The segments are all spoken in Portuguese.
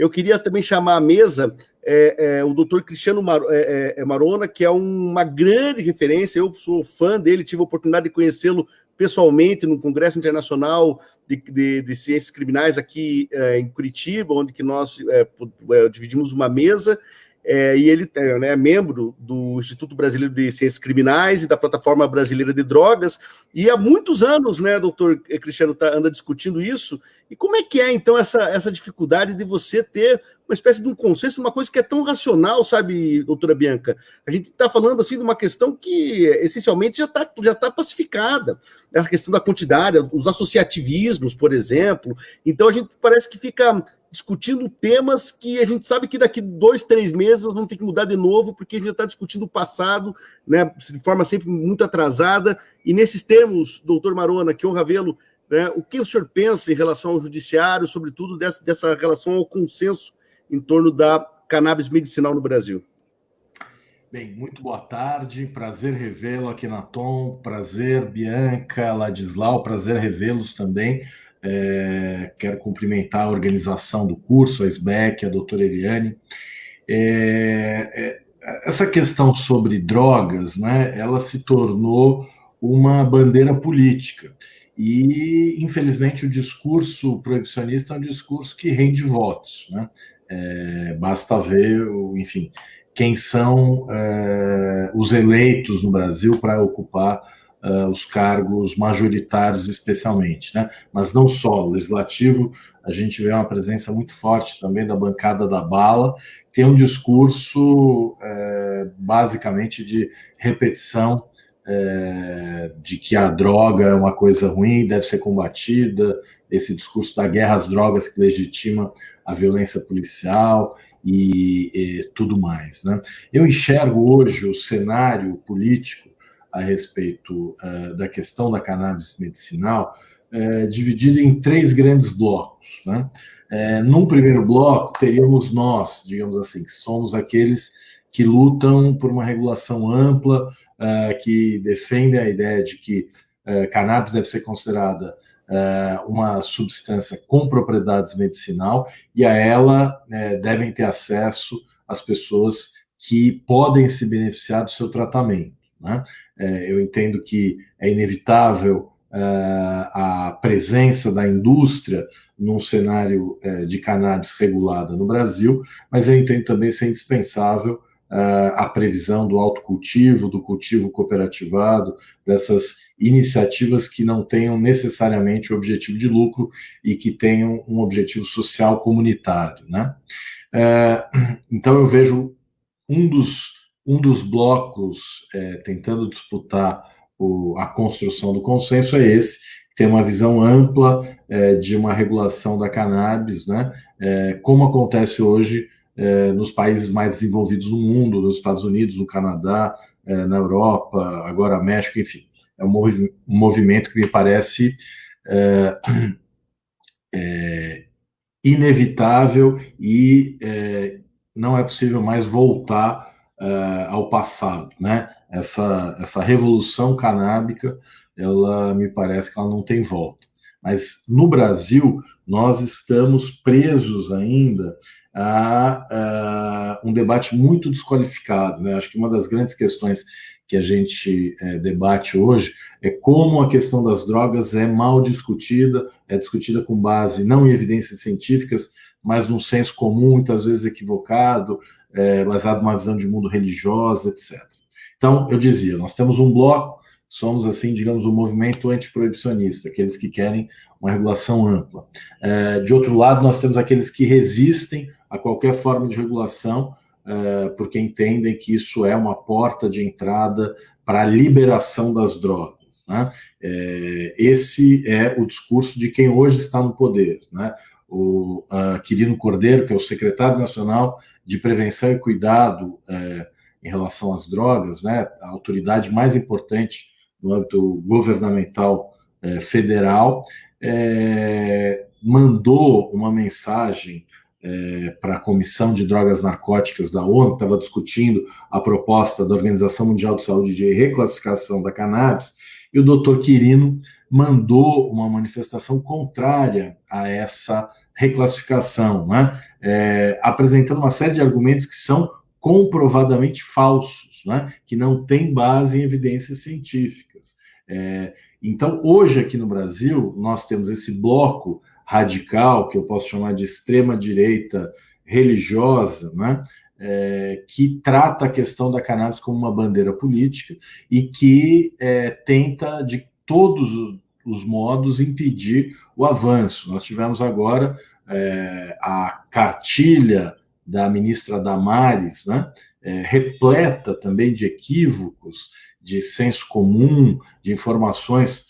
eu queria também chamar à mesa o doutor Cristiano Marona, que é uma grande referência. Eu sou fã dele, tive a oportunidade de conhecê-lo pessoalmente no Congresso Internacional de Ciências Criminais aqui em Curitiba, onde que nós dividimos uma mesa. E ele é membro do Instituto Brasileiro de Ciências Criminais e da Plataforma Brasileira de Drogas, e há muitos anos, né, doutor Cristiano, anda discutindo isso. E como é que é, então, essa dificuldade de você ter uma espécie de um consenso, uma coisa que é tão racional, sabe, doutora Bianca? A gente está falando, assim, de uma questão que, essencialmente, já tá pacificada. A questão da quantidade, os associativismos, por exemplo. Então, a gente parece que fica discutindo temas que a gente sabe que daqui 2, 3 meses nós vamos ter que mudar de novo, porque a gente já está discutindo o passado, né, de forma sempre muito atrasada. E nesses termos, doutor Marona, que honra vê-lo, né, o que o senhor pensa em relação ao judiciário, sobretudo dessa relação ao consenso em torno da cannabis medicinal no Brasil? Bem, muito boa tarde, prazer revê-lo aqui na Tom, prazer Bianca, Ladislau, prazer revê-los também. Quero cumprimentar a organização do curso, a SBEC, a doutora Eliane. Essa questão sobre drogas, né, ela se tornou uma bandeira política. E, infelizmente, o discurso proibicionista é um discurso que rende votos, né? Basta ver, enfim, quem são os eleitos no Brasil para ocupar os cargos majoritários, especialmente, né? Mas não só, o legislativo, a gente vê uma presença muito forte também da bancada da bala, tem um discurso basicamente de repetição de que a droga é uma coisa ruim, deve ser combatida, esse discurso da guerra às drogas que legitima a violência policial e tudo mais, né? Eu enxergo hoje o cenário político a respeito da questão da cannabis medicinal dividido em 3 grandes blocos, né? Num primeiro bloco, teríamos nós, digamos assim, que somos aqueles que lutam por uma regulação ampla, que defendem a ideia de que cannabis deve ser considerada uma substância com propriedades medicinal e a ela devem ter acesso as pessoas que podem se beneficiar do seu tratamento, né? Eu entendo que é inevitável a presença da indústria num cenário de cannabis regulada no Brasil, mas eu entendo também ser indispensável a previsão do autocultivo, do cultivo cooperativado, dessas iniciativas que não tenham necessariamente o objetivo de lucro e que tenham um objetivo social comunitário, né? Então eu vejo um dos blocos tentando disputar a construção do consenso é esse, que tem uma visão ampla de uma regulação da cannabis, né? Como acontece hoje nos países mais desenvolvidos do mundo, nos Estados Unidos, no Canadá, na Europa, agora México, enfim. É um movimento que me parece inevitável e não é possível mais voltar ao passado, né? Essa revolução canábica, ela me parece que ela não tem volta. Mas no Brasil, nós estamos presos ainda a um debate muito desqualificado, né? Acho que uma das grandes questões que a gente debate hoje é como a questão das drogas é mal discutida, é discutida com base não em evidências científicas, mas num senso comum, muitas vezes equivocado, baseado numa visão de mundo religiosa, etc. Então, eu dizia, nós temos um bloco, somos, assim, digamos, um movimento antiproibicionista, aqueles que querem uma regulação ampla. De outro lado, nós temos aqueles que resistem a qualquer forma de regulação, porque entendem que isso é uma porta de entrada para a liberação das drogas, né? Esse é o discurso de quem hoje está no poder, né? O Quirino Cordeiro, que é o secretário nacional de Prevenção e Cuidado em relação às drogas, né? A autoridade mais importante no âmbito governamental federal, mandou uma mensagem para a Comissão de Drogas Narcóticas da ONU, que estava discutindo a proposta da Organização Mundial de Saúde de reclassificação da cannabis, e o doutor Quirino mandou uma manifestação contrária a essa reclassificação, né? Apresentando uma série de argumentos que são comprovadamente falsos, né? Que não têm base em evidências científicas. Então, hoje aqui no Brasil, nós temos esse bloco radical, que eu posso chamar de extrema-direita religiosa, né? Que trata a questão da cannabis como uma bandeira política e que tenta, de todos os modos, impedir o avanço. Nós tivemos agora a cartilha da ministra Damares, né, repleta também de equívocos, de senso comum, de informações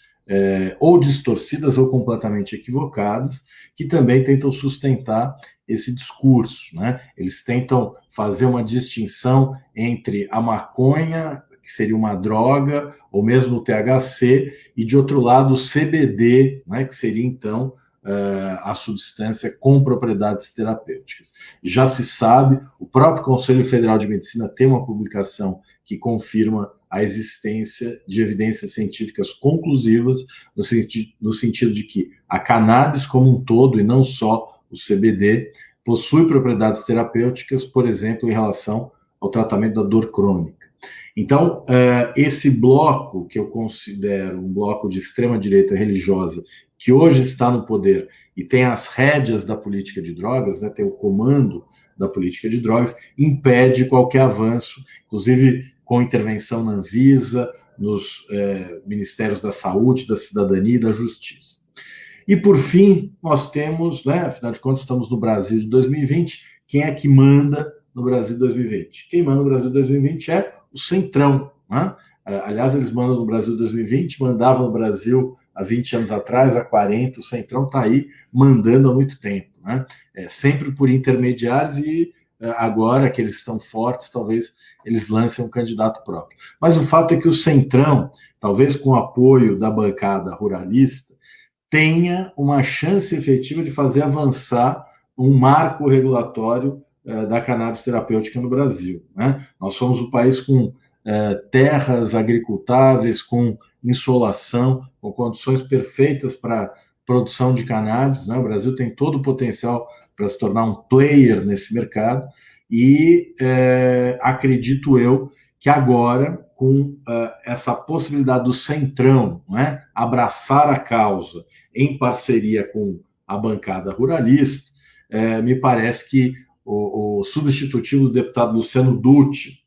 ou distorcidas ou completamente equivocadas, que também tentam sustentar esse discurso, né? Eles tentam fazer uma distinção entre a maconha, que seria uma droga, ou mesmo o THC, e de outro lado o CBD, né, que seria então a substância com propriedades terapêuticas. Já se sabe, o próprio Conselho Federal de Medicina tem uma publicação que confirma a existência de evidências científicas conclusivas no sentido de que a cannabis como um todo, e não só o CBD, possui propriedades terapêuticas, por exemplo, em relação ao tratamento da dor crônica. Então, esse bloco, que eu considero um bloco de extrema-direita religiosa, que hoje está no poder e tem as rédeas da política de drogas, né, tem o comando da política de drogas, impede qualquer avanço, inclusive com intervenção na Anvisa, nos Ministérios da Saúde, da Cidadania e da Justiça. E, por fim, nós temos, né, afinal de contas, estamos no Brasil de 2020, quem é que manda no Brasil de 2020? Quem manda no Brasil de 2020 é o Centrão, né? Aliás, eles mandam no Brasil de 2020, mandavam no Brasil há 20 anos atrás, há 40, o Centrão está aí mandando há muito tempo, né? Sempre por intermediários e agora que eles estão fortes, talvez eles lancem um candidato próprio. Mas o fato é que o Centrão, talvez com o apoio da bancada ruralista, tenha uma chance efetiva de fazer avançar um marco regulatório da cannabis terapêutica no Brasil, né? Nós somos um país com terras agricultáveis, com insolação, com condições perfeitas para produção de cannabis, né? O Brasil tem todo o potencial para se tornar um player nesse mercado e acredito eu que agora, com essa possibilidade do Centrão, né, abraçar a causa em parceria com a bancada ruralista, me parece que o substitutivo do deputado Luciano Dutti,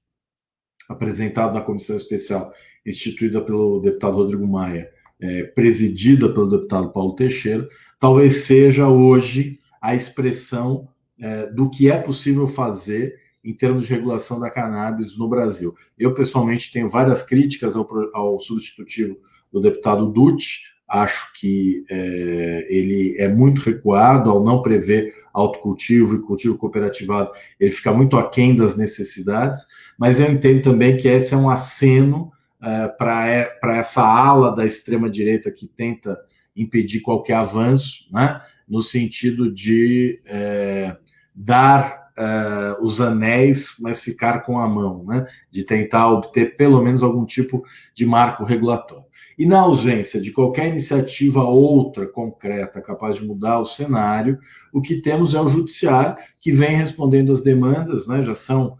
apresentado na comissão especial instituída pelo deputado Rodrigo Maia, presidida pelo deputado Paulo Teixeira, talvez seja hoje a expressão do que é possível fazer em termos de regulação da cannabis no Brasil. Eu, pessoalmente, tenho várias críticas ao substitutivo do deputado Dutti. Acho que ele é muito recuado ao não prever autocultivo e cultivo cooperativado. Ele fica muito aquém das necessidades, mas eu entendo também que esse é um aceno para essa ala da extrema-direita que tenta impedir qualquer avanço, né, no sentido de dar os anéis, mas ficar com a mão, né, de tentar obter pelo menos algum tipo de marco regulatório. E na ausência de qualquer iniciativa outra concreta capaz de mudar o cenário, o que temos é o judiciário que vem respondendo às demandas, né, já são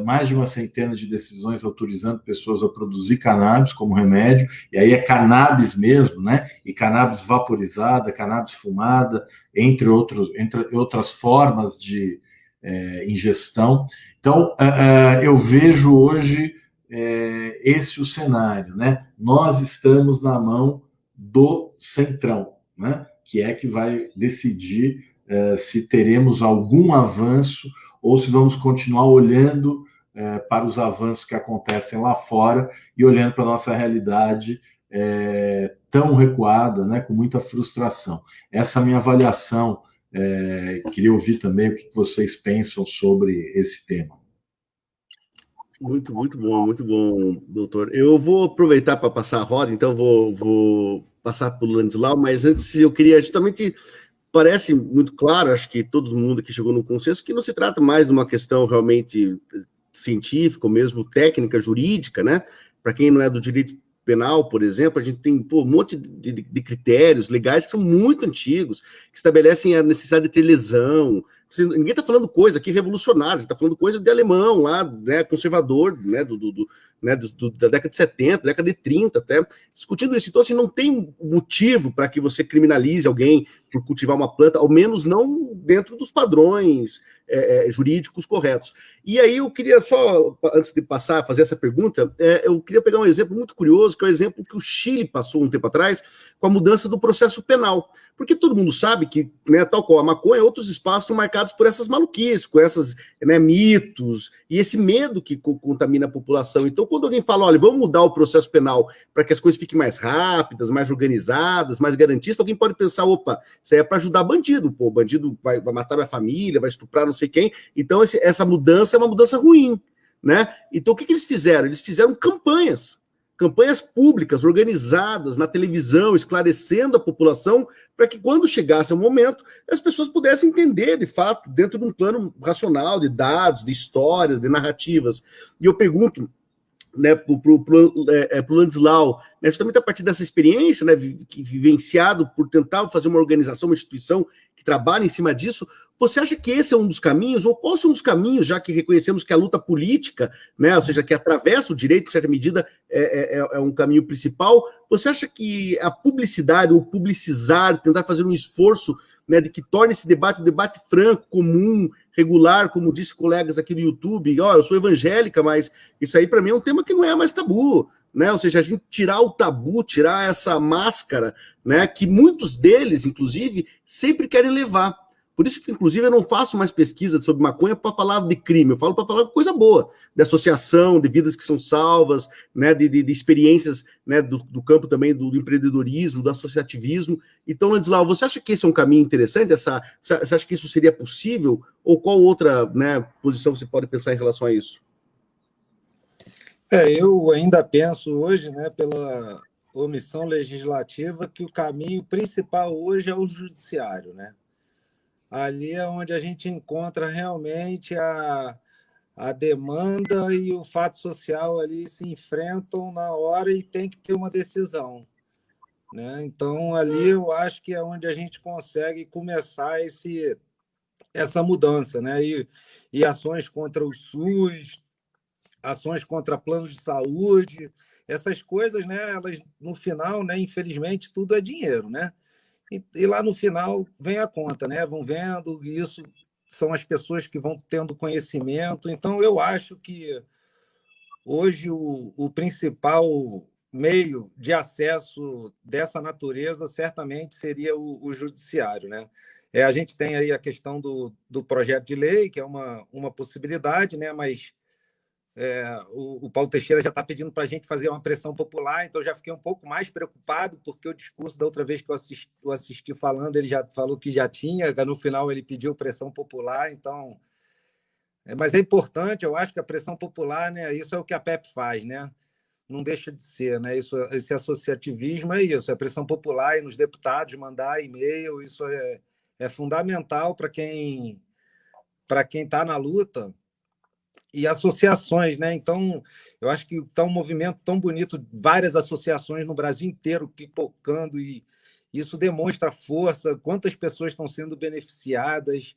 mais de uma centena de decisões autorizando pessoas a produzir cannabis como remédio, e aí é cannabis mesmo, né, e cannabis vaporizada, cannabis fumada, entre outras formas de ingestão. Então, eu vejo hoje esse o cenário, né? Nós estamos na mão do Centrão, né? Que é que vai decidir se teremos algum avanço ou se vamos continuar olhando para os avanços que acontecem lá fora e olhando para a nossa realidade tão recuada, né? Com muita frustração. Essa é a minha avaliação. Queria ouvir também o que vocês pensam sobre esse tema. Muito bom, doutor. Eu vou aproveitar para passar a roda, então vou passar para o Landislau, mas antes eu queria justamente, parece muito claro, acho que todo mundo que chegou no consenso, que não se trata mais de uma questão realmente científica, ou mesmo técnica, jurídica, né? Para quem não é do direito penal, por exemplo, a gente tem um monte de critérios legais que são muito antigos, que estabelecem a necessidade de ter lesão. Ninguém está falando coisa aqui revolucionária, está falando coisa de alemão lá, né, conservador, né, da década de 70, década de 30 até, discutindo isso. Então, assim, não tem motivo para que você criminalize alguém por cultivar uma planta, ao menos não dentro dos padrões jurídicos corretos. E aí eu queria só, antes de passar a fazer essa pergunta, eu queria pegar um exemplo muito curioso, que é o exemplo que o Chile passou um tempo atrás, com a mudança do processo penal. Porque todo mundo sabe que, né, tal qual a maconha, outros espaços são marcados por essas maluquices, com esses, né, mitos, e esse medo que contamina a população. Então, quando alguém fala, olha, vamos mudar o processo penal para que as coisas fiquem mais rápidas, mais organizadas, mais garantistas, alguém pode pensar, opa, isso aí é para ajudar bandido, pô, o bandido vai matar minha família, vai estuprar não sei quem. Então, essa mudança é uma mudança ruim, né? Então, o que eles fizeram? Eles fizeram campanhas públicas, organizadas na televisão, esclarecendo a população, para que quando chegasse o momento, as pessoas pudessem entender, de fato, dentro de um plano racional, de dados, de histórias, de narrativas. E eu pergunto, né, para o Landislau, né, justamente a partir dessa experiência, né, vivenciado por tentar fazer uma organização, uma instituição que trabalha em cima disso, você acha que esse é um dos caminhos, ou qual são os caminhos, já que reconhecemos que a luta política, né, ou seja, que atravessa o direito, em certa medida, é um caminho principal, você acha que a publicidade, ou publicizar, tentar fazer um esforço, né, de que torne esse debate um debate franco, comum, regular, como disse colegas aqui no YouTube, eu sou evangélica, mas isso aí para mim é um tema que não é mais tabu, né? Ou seja, a gente tirar o tabu, tirar essa máscara, né, que muitos deles, inclusive, sempre querem levar. Por isso que, inclusive, eu não faço mais pesquisa sobre maconha para falar de crime, eu falo para falar de coisa boa, de associação, de vidas que são salvas, né, de experiências, né, do campo também do empreendedorismo, do associativismo. Então, Landislau, você acha que esse é um caminho interessante? Você acha que isso seria possível? Ou qual outra, né, posição você pode pensar em relação a isso? Eu ainda penso hoje, né, pela omissão legislativa, que o caminho principal hoje é o judiciário, né? Ali é onde a gente encontra realmente a demanda e o fato social ali se enfrentam na hora e tem que ter uma decisão, né? Então, ali eu acho que é onde a gente consegue começar essa mudança, né? E ações contra o SUS, ações contra planos de saúde, essas coisas, né? Elas, no final, né? Infelizmente, tudo é dinheiro, né? E lá no final vem a conta, né? Vão vendo, e isso são as pessoas que vão tendo conhecimento. Então, eu acho que hoje o principal meio de acesso dessa natureza certamente seria o judiciário, né? A gente tem aí a questão do projeto de lei, que é uma possibilidade, né? Mas o Paulo Teixeira já está pedindo para a gente fazer uma pressão popular, então eu já fiquei um pouco mais preocupado, porque o discurso da outra vez que eu assisti falando, ele já falou que já tinha, no final ele pediu pressão popular, então... Mas é importante, eu acho que a pressão popular, né, isso é o que a PEP faz, né? Não deixa de ser, né? Esse associativismo é isso, é pressão popular e nos deputados mandar e-mail, isso é fundamental para quem está na luta, e associações, né? Então, eu acho que está um movimento tão bonito, várias associações no Brasil inteiro pipocando, e isso demonstra força, quantas pessoas estão sendo beneficiadas,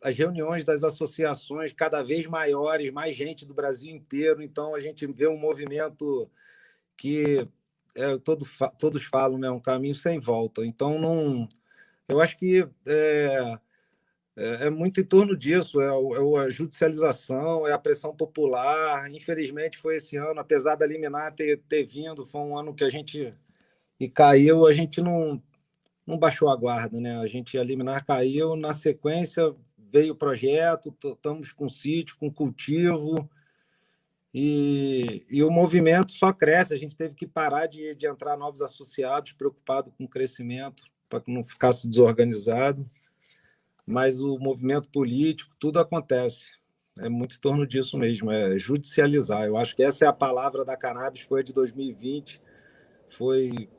as reuniões das associações cada vez maiores, mais gente do Brasil inteiro. Então, a gente vê um movimento que todos falam, né? Um caminho sem volta. Então, não, eu acho que é muito em torno disso, a judicialização, é a pressão popular. Infelizmente, foi esse ano, apesar da liminar ter vindo, foi um ano que a gente caiu, a gente não baixou a guarda, né? A liminar caiu, na sequência veio o projeto, estamos com sítio, com cultivo, e o movimento só cresce. A gente teve que parar de entrar novos associados, preocupado com o crescimento, para que não ficasse desorganizado. Mas o movimento político, tudo acontece. É muito em torno disso mesmo, é judicializar. Eu acho que essa é a palavra da cannabis, foi a de 2020. Foi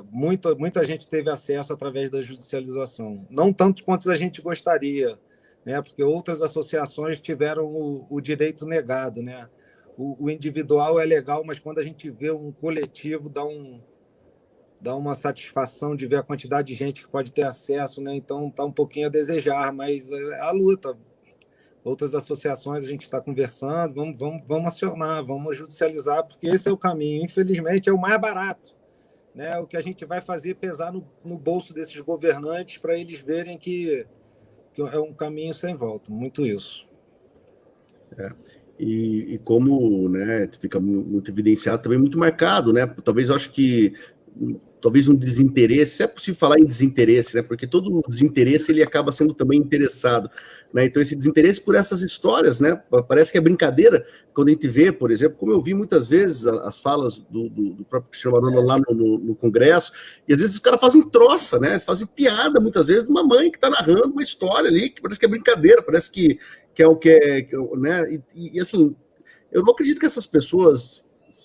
muita gente teve acesso através da judicialização. Não tanto quanto a gente gostaria, né? Porque outras associações tiveram o direito negado, né? o individual é legal, mas quando a gente vê um coletivo, dá uma satisfação de ver a quantidade de gente que pode ter acesso, né? Então está um pouquinho a desejar, mas é a luta. Outras associações a gente está conversando, vamos acionar, vamos judicializar, porque esse é o caminho. Infelizmente, é o mais barato, né? O que a gente vai fazer pesar no bolso desses governantes para eles verem que é um caminho sem volta. Muito isso. E como, né, fica muito evidenciado, também muito marcado, né? Talvez eu acho que talvez um desinteresse, se é possível falar em desinteresse, né? Porque todo desinteresse ele acaba sendo também interessado, né? Então esse desinteresse por essas histórias, né? Parece que é brincadeira quando a gente vê, por exemplo, como eu vi muitas vezes as falas do próprio Cristiano Marona lá no Congresso, e às vezes os caras fazem troça, né? Eles fazem piada muitas vezes de uma mãe que está narrando uma história ali que parece que é brincadeira, parece que é o que é, né? E assim, eu não acredito que essas pessoas,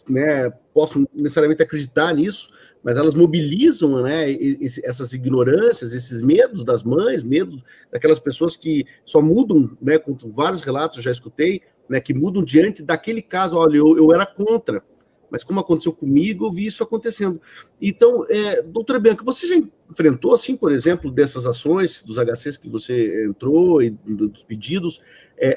né, possam necessariamente acreditar nisso, mas elas mobilizam, né, essas ignorâncias, esses medos das mães, medos daquelas pessoas que só mudam, né, com vários relatos eu já escutei, né, que mudam diante daquele caso. Olha, eu era contra, mas como aconteceu comigo, eu vi isso acontecendo. Então, doutora Bianca, você já enfrentou, assim, por exemplo, dessas ações, dos HCs que você entrou, e dos pedidos,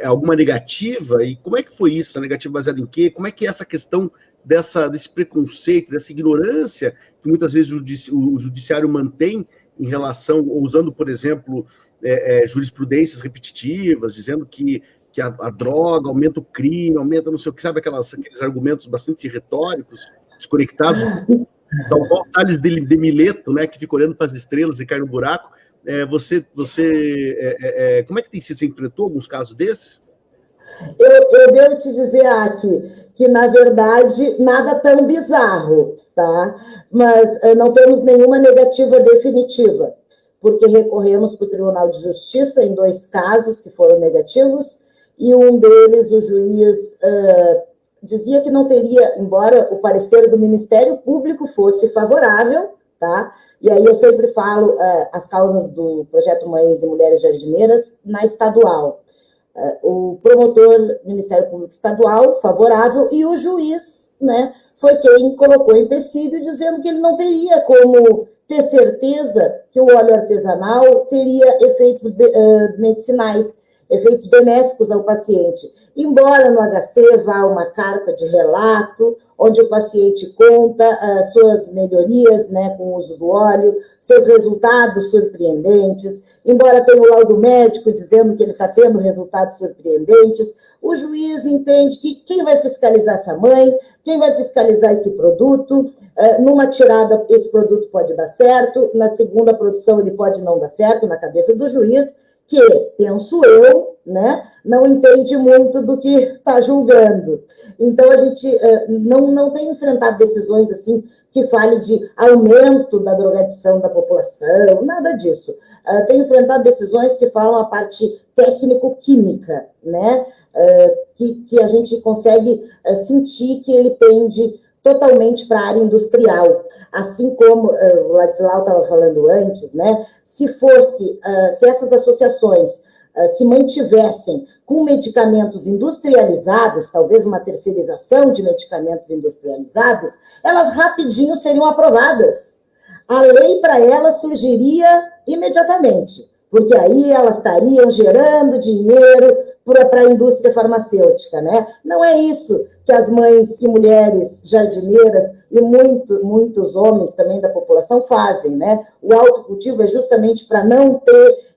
alguma negativa? E como é que foi isso? A negativa baseada em quê? Como é que é essa questão desse preconceito, dessa ignorância que muitas vezes o judiciário mantém em relação, usando, por exemplo, jurisprudências repetitivas, dizendo que a droga aumenta o crime, aumenta não sei o que, sabe, aqueles argumentos bastante retóricos, desconectados, tal qual Tales de Mileto, né, que fica olhando para as estrelas e cai no buraco. Como é que tem sido? Você enfrentou alguns casos desses? Eu devo te dizer, Aki, que, na verdade, nada tão bizarro, tá? Mas não temos nenhuma negativa definitiva, porque recorremos para o Tribunal de Justiça em 2 casos que foram negativos, e um deles, o juiz dizia que não teria, embora o parecer do Ministério Público fosse favorável, tá? E aí eu sempre falo as causas do Projeto Mães e Mulheres Jardineiras na estadual. O promotor, Ministério Público Estadual, favorável, e o juiz, né, foi quem colocou empecilho, dizendo que ele não teria como ter certeza que o óleo artesanal teria efeitos medicinais, efeitos benéficos ao paciente. Embora no HC vá uma carta de relato, onde o paciente conta as suas melhorias, né, com o uso do óleo, seus resultados surpreendentes, embora tenha o laudo médico dizendo que ele está tendo resultados surpreendentes, o juiz entende que quem vai fiscalizar essa mãe, quem vai fiscalizar esse produto, numa tirada esse produto pode dar certo, na segunda produção ele pode não dar certo, na cabeça do juiz, que, penso eu, né, não entende muito do que está julgando. Então, a gente não tem enfrentado decisões assim que fale de aumento da drogadição da população, nada disso. Tem enfrentado decisões que falam a parte técnico-química, né, que a gente consegue sentir que ele pende totalmente para a área industrial, assim como o Ladislau estava falando antes, né? Se essas associações se mantivessem com medicamentos industrializados, talvez uma terceirização de medicamentos industrializados, elas rapidinho seriam aprovadas. A lei para elas surgiria imediatamente, porque aí elas estariam gerando dinheiro para a indústria farmacêutica, né? Não é isso que as mães e mulheres jardineiras e muitos homens também da população fazem, né? O autocultivo é justamente para não ter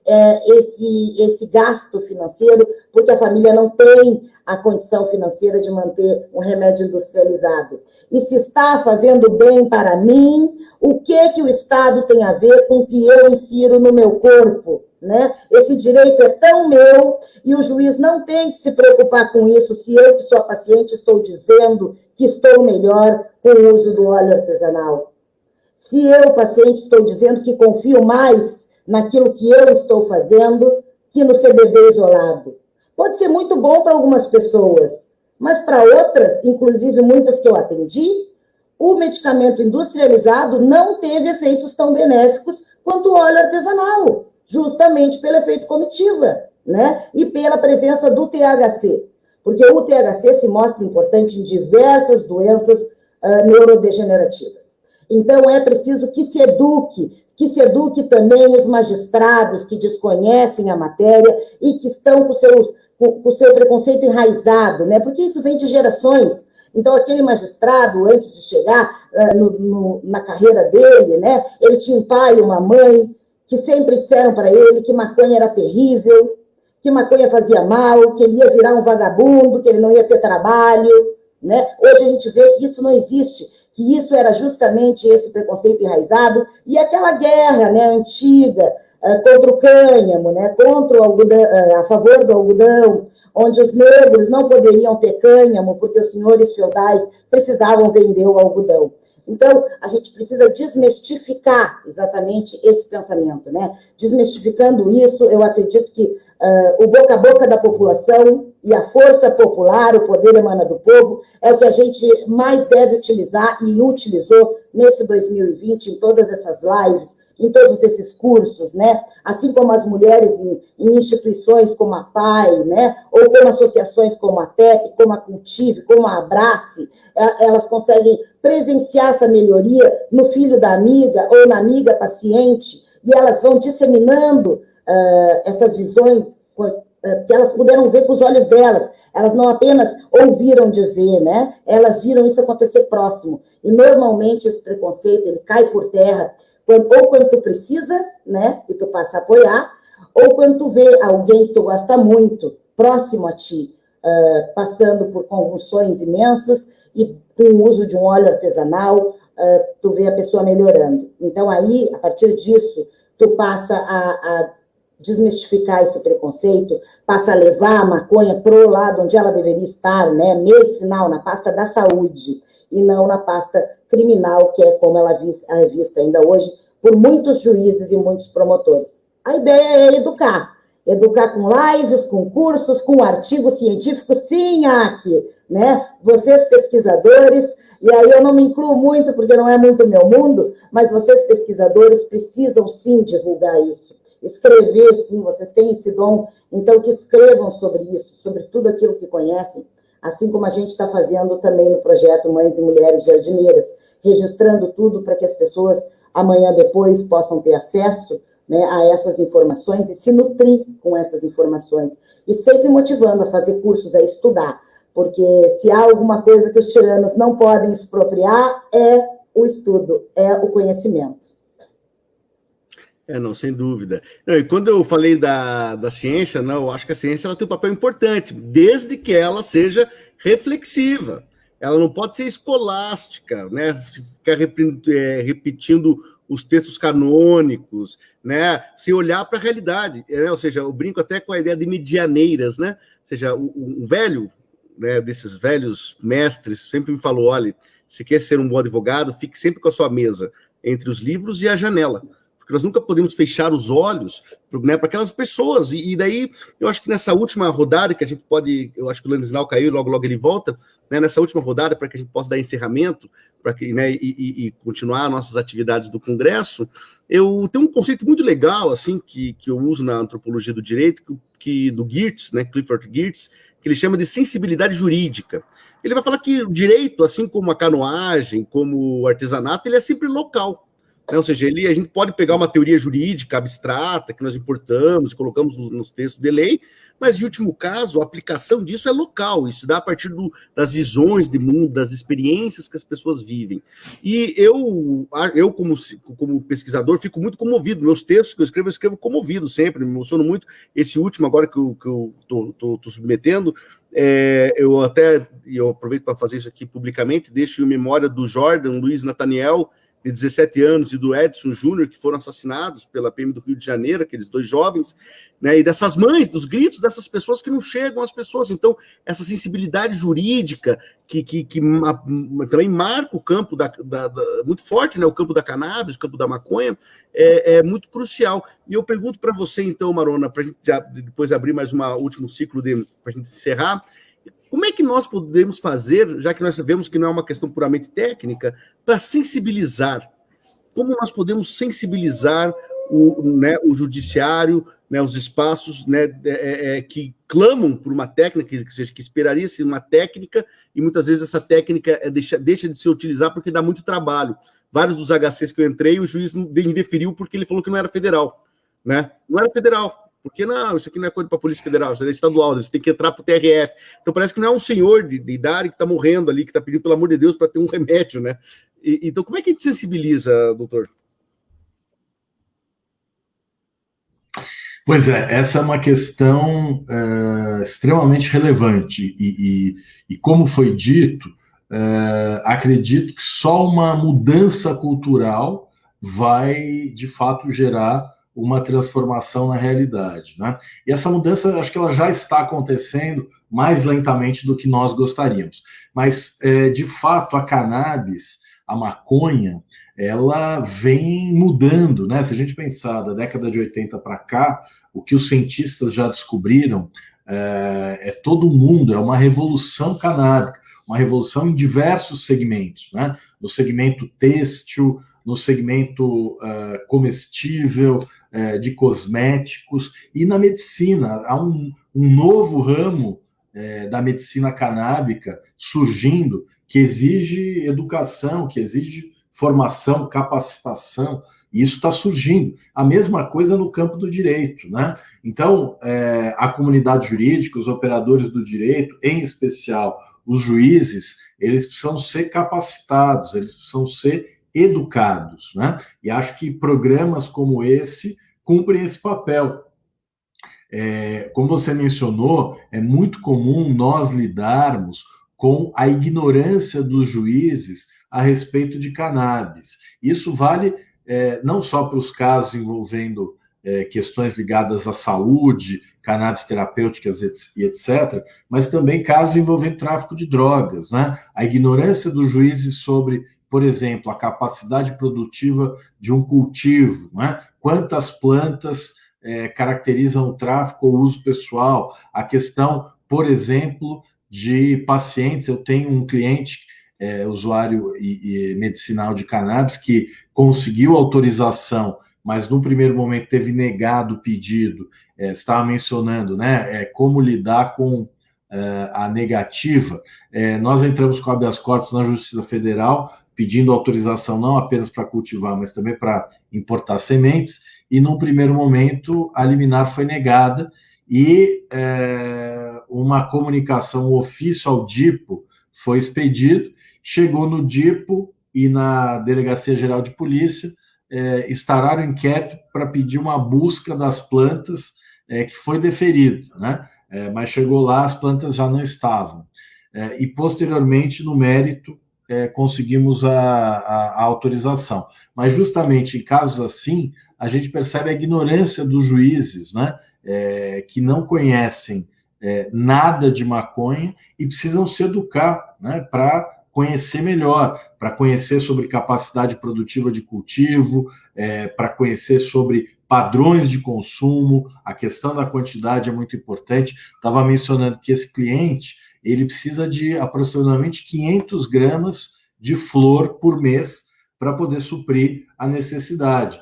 esse gasto financeiro, porque a família não tem a condição financeira de manter um remédio industrializado. E se está fazendo bem para mim, o que o Estado tem a ver com o que eu insiro no meu corpo? Né? Esse direito é tão meu e o juiz não tem que se preocupar com isso se eu, que sou a paciente, estou dizendo que estou melhor com o uso do óleo artesanal. Se eu, paciente, estou dizendo que confio mais naquilo que eu estou fazendo que no CBD isolado. Pode ser muito bom para algumas pessoas, mas para outras, inclusive muitas que eu atendi, o medicamento industrializado não teve efeitos tão benéficos quanto o óleo artesanal, justamente pelo efeito comitiva, né? E pela presença do THC. porque o THC se mostra importante em diversas doenças neurodegenerativas. Então, é preciso que se eduque também os magistrados que desconhecem a matéria e que estão com o seu preconceito enraizado, né? Porque isso vem de gerações. Então, aquele magistrado, antes de chegar na carreira dele, né, ele tinha um pai e uma mãe que sempre disseram para ele que maconha era terrível, que maconha fazia mal, que ele ia virar um vagabundo, que ele não ia ter trabalho, né? Hoje a gente vê que isso não existe, que isso era justamente esse preconceito enraizado e aquela guerra, né, antiga contra o cânhamo, né, contra o algodão, a favor do algodão, onde os negros não poderiam ter cânhamo porque os senhores feudais precisavam vender o algodão. Então, a gente precisa desmistificar exatamente esse pensamento, né? Desmistificando isso, eu acredito que o boca a boca da população e a força popular, o poder emana do povo, é o que a gente mais deve utilizar e utilizou nesse 2020, em todas essas lives, em todos esses cursos, né? Assim como as mulheres em instituições como a PAI, né? Ou como associações como a PEP, como a Cultive, como a Abrace, elas conseguem presenciar essa melhoria no filho da amiga ou na amiga paciente, e elas vão disseminando essas visões que elas puderam ver com os olhos delas. Elas não apenas ouviram dizer, né? Elas viram isso acontecer próximo. E, normalmente, esse preconceito ele cai por terra ou quando tu precisa, né, e tu passa a apoiar, ou quando tu vê alguém que tu gosta muito, próximo a ti, passando por convulsões imensas e com o uso de um óleo artesanal, tu vê a pessoa melhorando. Então, aí, a partir disso, tu passa a desmistificar esse preconceito, passa a levar a maconha pro lado onde ela deveria estar, né, medicinal, na pasta da saúde, e não na pasta criminal, que é como ela é vista ainda hoje por muitos juízes e muitos promotores. A ideia é educar com lives, com cursos, com artigos científicos, sim, aqui, né? Vocês pesquisadores, e aí eu não me incluo muito, porque não é muito meu mundo, mas vocês pesquisadores precisam sim divulgar isso. Escrever, sim, vocês têm esse dom, então que escrevam sobre isso, sobre tudo aquilo que conhecem, assim como a gente está fazendo também no projeto Mães e Mulheres Jardineiras, registrando tudo para que as pessoas, amanhã depois, possam ter acesso, né, a essas informações e se nutrir com essas informações. E sempre motivando a fazer cursos, a estudar, porque se há alguma coisa que os tiranos não podem expropriar, é o estudo, é o conhecimento. Não, sem dúvida. E quando eu falei da ciência, não, eu acho que a ciência ela tem um papel importante, desde que ela seja reflexiva. Ela não pode ser escolástica, né? Ficar repetindo os textos canônicos, né? Se olhar para a realidade, né? Ou seja, eu brinco até com a ideia de medianeiras, né? Ou seja, um velho, né, desses velhos mestres sempre me falou, olha, se quer ser um bom advogado, fique sempre com a sua mesa entre os livros e a janela. Porque nós nunca podemos fechar os olhos, né, para aquelas pessoas. E daí, eu acho que nessa última rodada, que a gente pode, eu acho que o Lanislau caiu, logo ele volta, né, nessa última rodada, para que a gente possa dar encerramento, para que, né, e continuar nossas atividades do Congresso, eu tenho um conceito muito legal, assim, que eu uso na antropologia do direito, que do Geertz, né, Clifford Geertz, que ele chama de sensibilidade jurídica. Ele vai falar que o direito, assim como a canoagem, como o artesanato, ele é sempre local. Ou seja, a gente pode pegar uma teoria jurídica abstrata que nós importamos, colocamos nos textos de lei, mas, em último caso, a aplicação disso é local, isso dá a partir das visões de mundo, das experiências que as pessoas vivem. E eu como pesquisador, fico muito comovido. Meus textos que eu escrevo comovido sempre, me emociono muito. Esse último, agora que eu estou submetendo, eu aproveito para fazer isso aqui publicamente, deixo em memória do Jordan Luiz Nathaniel, de 17 anos, e do Edson Júnior, que foram assassinados pela PM do Rio de Janeiro, aqueles dois jovens, né, e dessas mães, dos gritos dessas pessoas que não chegam às pessoas. Então, essa sensibilidade jurídica que também marca o campo muito forte, né, o campo da cannabis, o campo da maconha, é muito crucial. E eu pergunto para você, então, Marona, para a gente depois abrir mais um último ciclo para a gente encerrar, como é que nós podemos fazer, já que nós sabemos que não é uma questão puramente técnica, para sensibilizar? Como nós podemos sensibilizar o judiciário né, os espaços, né, que clamam por uma técnica, que esperaria ser uma técnica, e muitas vezes essa técnica deixa de se utilizar porque dá muito trabalho. Vários dos HCs que eu entrei, o juiz indeferiu porque ele falou que não era federal, né? Não era federal, porque não, isso aqui não é coisa para a Polícia Federal, isso é estadual, você tem que entrar para o TRF. Então parece que não é um senhor de idade que está morrendo ali, que está pedindo, pelo amor de Deus, para ter um remédio, né? Então como é que a gente sensibiliza, doutor? Pois é, essa é uma questão extremamente relevante e como foi dito, acredito que só uma mudança cultural vai, de fato, gerar uma transformação na realidade, né? E essa mudança, acho que ela já está acontecendo mais lentamente do que nós gostaríamos. Mas, de fato, a cannabis, a maconha, ela vem mudando, né? Se a gente pensar da década de 80 para cá, o que os cientistas já descobriram todo mundo, é uma revolução canábica, uma revolução em diversos segmentos, né? No segmento têxtil, no segmento comestível, de cosméticos, e na medicina. Há um novo ramo da medicina canábica surgindo, que exige educação, que exige formação, capacitação, e isso está surgindo. A mesma coisa no campo do direito, né? Então, a comunidade jurídica, os operadores do direito, em especial os juízes, eles precisam ser capacitados, eles precisam ser educados, né? E acho que programas como esse cumprem esse papel. Como você mencionou, é muito comum nós lidarmos com a ignorância dos juízes a respeito de cannabis. Isso vale não só para os casos envolvendo questões ligadas à saúde, cannabis terapêuticas e etc., mas também casos envolvendo tráfico de drogas, né? A ignorância dos juízes sobre, por exemplo, a capacidade produtiva de um cultivo, né? Quantas plantas caracterizam o tráfico ou uso pessoal, a questão, por exemplo, de pacientes. Eu tenho um cliente, usuário e medicinal de cannabis, que conseguiu autorização, mas no primeiro momento teve negado o pedido. Estava mencionando, né, como lidar com a negativa. Nós entramos com habeas corpus na Justiça Federal, pedindo autorização não apenas para cultivar, mas também para importar sementes, e num primeiro momento a liminar foi negada, e uma comunicação, um ofício ao DIPO foi expedido, chegou no DIPO e na Delegacia Geral de Polícia, instauraram inquérito para pedir uma busca das plantas, que foi deferido, né? Mas chegou lá, as plantas já não estavam. E posteriormente, no mérito, conseguimos a autorização. Mas justamente em casos assim, a gente percebe a ignorância dos juízes, né? Que não conhecem nada de maconha e precisam se educar, né? Para conhecer melhor, para conhecer sobre capacidade produtiva de cultivo, para conhecer sobre padrões de consumo. A questão da quantidade é muito importante. Estava mencionando que esse cliente, ele precisa de aproximadamente 500 gramas de flor por mês para poder suprir a necessidade.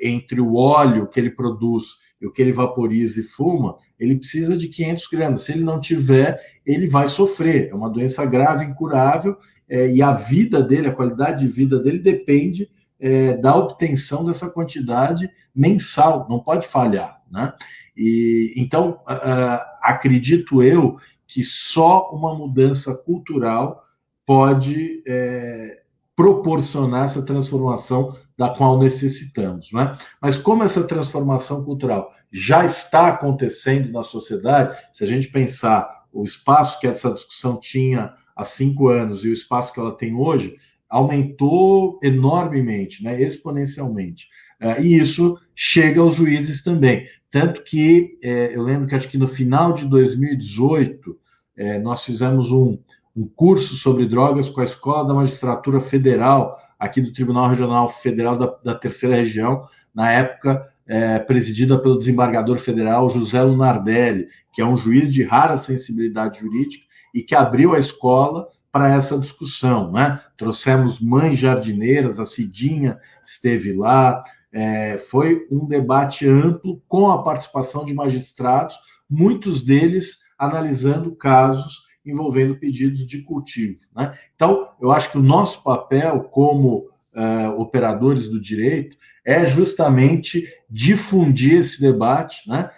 Entre o óleo que ele produz e o que ele vaporiza e fuma, ele precisa de 500 gramas. Se ele não tiver, ele vai sofrer. É uma doença grave, incurável, e a vida dele, a qualidade de vida dele depende da obtenção dessa quantidade mensal, não pode falhar, né? Então, acredito eu que só uma mudança cultural pode proporcionar essa transformação da qual necessitamos, né? Mas como essa transformação cultural já está acontecendo na sociedade, se a gente pensar o espaço que essa discussão tinha há 5 anos e o espaço que ela tem hoje, aumentou enormemente, né? Exponencialmente. E isso chega aos juízes também. Tanto que eu lembro que acho que no final de 2018 nós fizemos um curso sobre drogas com a Escola da Magistratura Federal, aqui do Tribunal Regional Federal da Terceira Região, na época presidida pelo desembargador federal José Lunardelli, que é um juiz de rara sensibilidade jurídica e que abriu a escola para essa discussão, né? Trouxemos mães jardineiras, a Cidinha esteve lá, Foi um debate amplo com a participação de magistrados, muitos deles analisando casos envolvendo pedidos de cultivo, né? Então, eu acho que o nosso papel como operadores do direito é justamente difundir esse debate, né?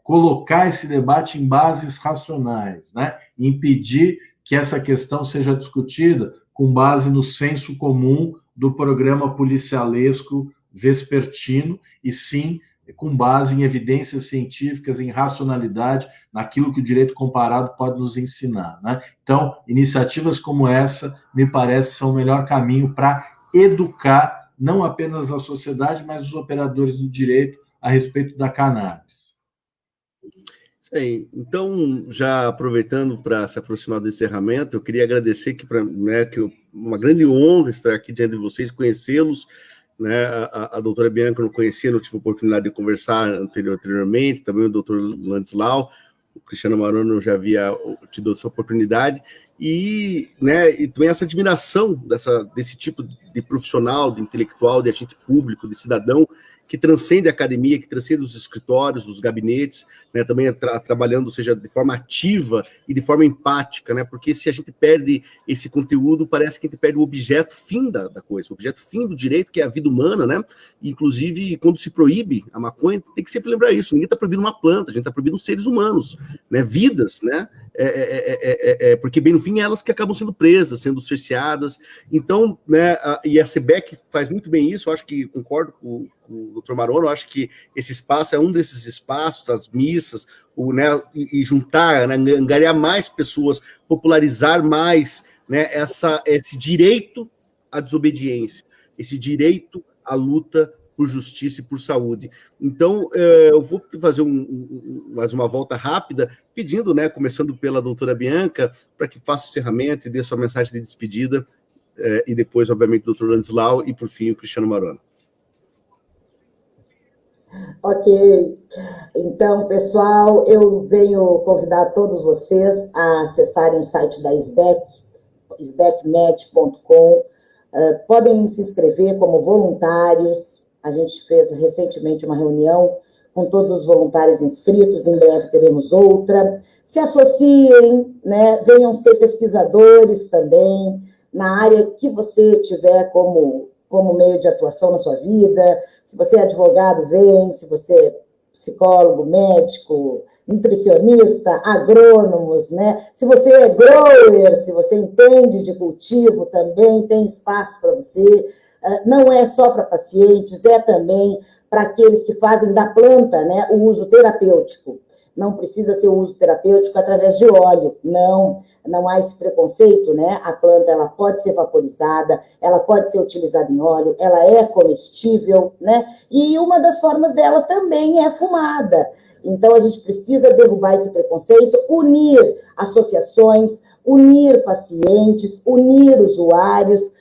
Colocar esse debate em bases racionais, né? Impedir que essa questão seja discutida com base no senso comum do programa policialesco vespertino, e sim com base em evidências científicas, em racionalidade, naquilo que o direito comparado pode nos ensinar, né? Então, iniciativas como essa, me parece, são o melhor caminho para educar não apenas a sociedade, mas os operadores do direito a respeito da cannabis. Isso aí. Então, já aproveitando para se aproximar do encerramento, eu queria agradecer que uma grande honra estar aqui diante de vocês, conhecê-los, né? A doutora Bianca eu não conhecia, não tive oportunidade de conversar anteriormente, também o doutor Landislau, o Cristiano Marona eu já havia tido essa oportunidade, e também essa admiração desse tipo de profissional, de intelectual, de agente público, de cidadão, que transcende a academia, que transcende os escritórios, os gabinetes, né, também trabalhando, seja de forma ativa e de forma empática, né, porque se a gente perde esse conteúdo, parece que a gente perde o objeto fim da coisa, o objeto fim do direito, que é a vida humana, né, inclusive quando se proíbe a maconha, tem que sempre lembrar isso, ninguém está proibindo uma planta, a gente está proibindo seres humanos, né, vidas, né, porque bem no fim é elas que acabam sendo presas, sendo cerceadas, então, né, e a SEBEC faz muito bem isso, eu acho que concordo com o Dr. Marona, eu acho que esse espaço é um desses espaços, as missas, e juntar, né, angariar mais pessoas, popularizar mais, né, esse direito à desobediência, esse direito à luta por justiça e por saúde. Então, eu vou fazer mais uma volta rápida, pedindo, né, começando pela doutora Bianca, para que faça o encerramento e dê sua mensagem de despedida, e depois, obviamente, o doutor Landislau e, por fim, o Cristiano Marona. Ok. Então, pessoal, eu venho convidar todos vocês a acessarem o site da SBEC, sbecmed.com. Podem se inscrever como voluntários. A gente fez recentemente uma reunião com todos os voluntários inscritos, em breve teremos outra. Se associem, né? Venham ser pesquisadores também, na área que você tiver como meio de atuação na sua vida. Se você é advogado, vem. Se você é psicólogo, médico, nutricionista, agrônomos, né? Se você é grower, se você entende de cultivo, também tem espaço para você. Não é só para pacientes, é também para aqueles que fazem da planta, né, o uso terapêutico. Não precisa ser o uso terapêutico através de óleo, não há esse preconceito, né? A planta, ela pode ser vaporizada, ela pode ser utilizada em óleo, ela é comestível, né? E uma das formas dela também é fumada. Então, a gente precisa derrubar esse preconceito, unir associações, unir pacientes, unir usuários,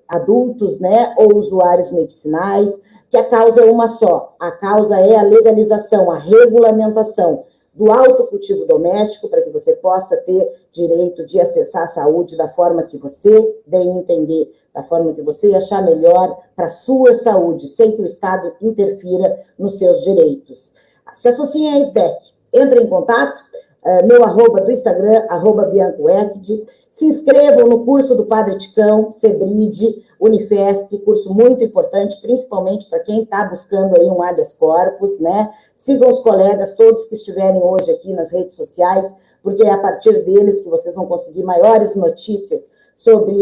adultos, né? Ou usuários medicinais, que a causa é uma só. A causa é a legalização, a regulamentação do autocultivo doméstico, para que você possa ter direito de acessar a saúde da forma que você bem entender, da forma que você achar melhor para a sua saúde, sem que o Estado interfira nos seus direitos. Se associem à SBEC, entre em contato, meu arroba do Instagram, @BiancoEquid. Se inscrevam no curso do Padre Ticão, Sebride, Unifesp, curso muito importante, principalmente para quem está buscando aí um habeas corpus, né? Sigam os colegas, todos que estiverem hoje aqui nas redes sociais, porque é a partir deles que vocês vão conseguir maiores notícias sobre,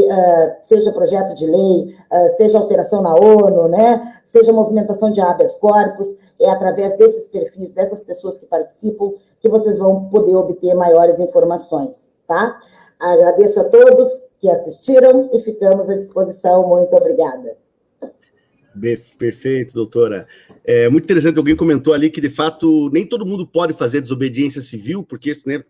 seja projeto de lei, seja alteração na ONU, né? Seja movimentação de habeas corpus, é através desses perfis, dessas pessoas que participam, que vocês vão poder obter maiores informações, tá? Agradeço a todos que assistiram e ficamos à disposição. Muito obrigada. Perfeito, doutora. É muito interessante, alguém comentou ali que, de fato, nem todo mundo pode fazer desobediência civil, porque, né,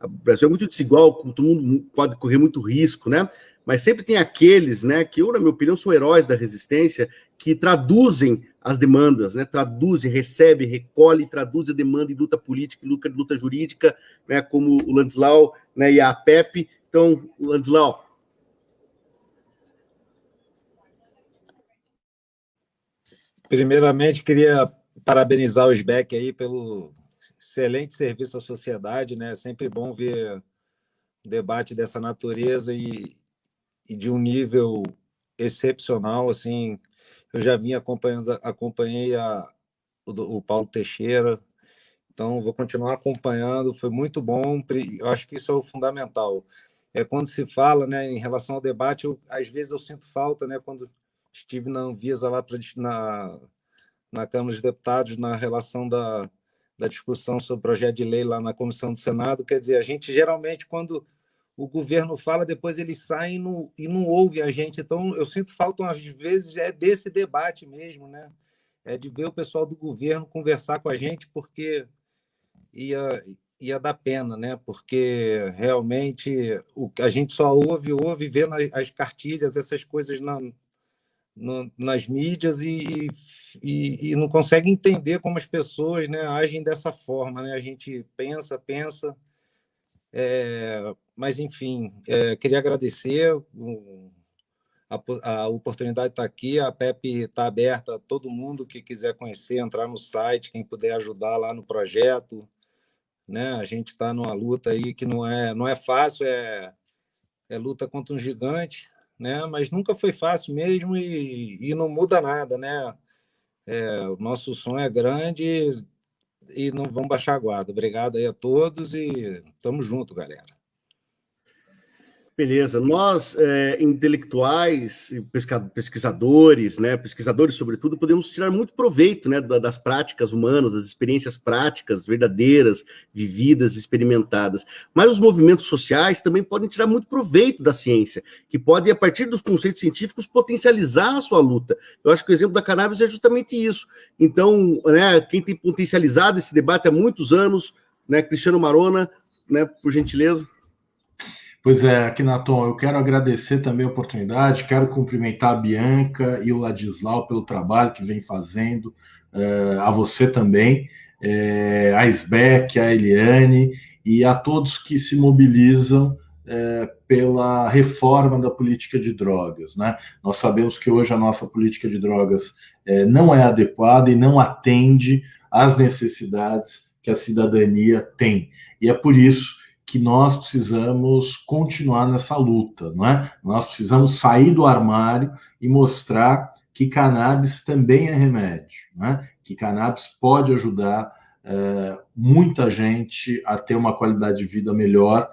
o Brasil é muito desigual, todo mundo pode correr muito risco, né? Mas sempre tem aqueles, né, que, na minha opinião, são heróis da resistência, que traduzem as demandas, né, traduzem, recebem, recolhem, traduzem a demanda em luta política, em luta jurídica, né, como o Landislau, né, e a APEP. Então, Landislau. Primeiramente, queria parabenizar o SBEC aí pelo excelente serviço à sociedade, né? É sempre bom ver um debate dessa natureza e de um nível excepcional, assim. Eu já vim acompanhei o Paulo Teixeira, então vou continuar acompanhando, foi muito bom, eu acho que isso é o fundamental. É quando se fala, né, em relação ao debate, às vezes eu sinto falta, né, quando estive na Anvisa lá na Câmara dos Deputados, na relação da discussão sobre o projeto de lei lá na Comissão do Senado, quer dizer, a gente geralmente, quando o governo fala, depois eles saem e não ouve a gente. Então, eu sinto falta, às vezes, desse debate mesmo, né? De ver o pessoal do governo conversar com a gente, porque ia dar pena, né? Porque realmente a gente só ouve, vê as cartilhas, essas coisas nas mídias e não consegue entender como as pessoas, né, agem dessa forma, né? A gente pensa, mas, enfim, queria agradecer a oportunidade de estar aqui. A PEP está aberta a todo mundo que quiser conhecer, entrar no site, quem puder ajudar lá no projeto, né? A gente está numa luta aí que não é fácil, é luta contra um gigante, né? Mas nunca foi fácil mesmo e não muda nada, né? O nosso sonho é grande e não vamos baixar a guarda. Obrigado aí a todos e estamos juntos, galera. Beleza. Nós, intelectuais, pesquisadores, né, pesquisadores sobretudo, podemos tirar muito proveito, né, das práticas humanas, das experiências práticas, verdadeiras, vividas, experimentadas. Mas os movimentos sociais também podem tirar muito proveito da ciência, que pode, a partir dos conceitos científicos, potencializar a sua luta. Eu acho que o exemplo da cannabis é justamente isso. Então, né, quem tem potencializado esse debate há muitos anos, né, Cristiano Marona, né, por gentileza. Pois é, Akhenaton, eu quero agradecer também a oportunidade, quero cumprimentar a Bianca e o Ladislau pelo trabalho que vem fazendo, a você também, a SBEC, a Eliane e a todos que se mobilizam pela reforma da política de drogas, né? Nós sabemos que hoje a nossa política de drogas não é adequada e não atende às necessidades que a cidadania tem. E é por isso que nós precisamos continuar nessa luta, não é? Nós precisamos sair do armário e mostrar que cannabis também é remédio, não é? Que cannabis pode ajudar muita gente a ter uma qualidade de vida melhor,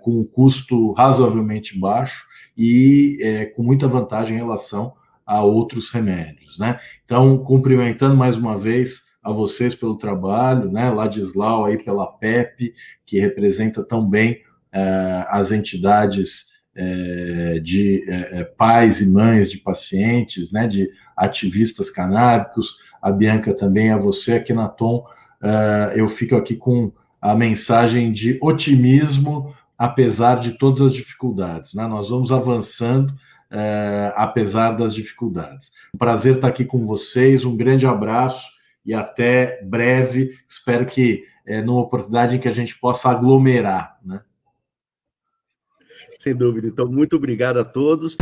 com um custo razoavelmente baixo e com muita vantagem em relação a outros remédios, né? Então, cumprimentando mais uma vez a vocês pelo trabalho, né? Ladislau aí pela PEP, que representa tão bem as entidades de pais e mães de pacientes, né? De ativistas canábicos, a Bianca também, a você, Akhenaton. Eu fico aqui com a mensagem de otimismo, apesar de todas as dificuldades, né? Nós vamos avançando, apesar das dificuldades. Um prazer estar aqui com vocês, um grande abraço e até breve. Espero que numa oportunidade em que a gente possa aglomerar, né? Sem dúvida. Então, muito obrigado a todos.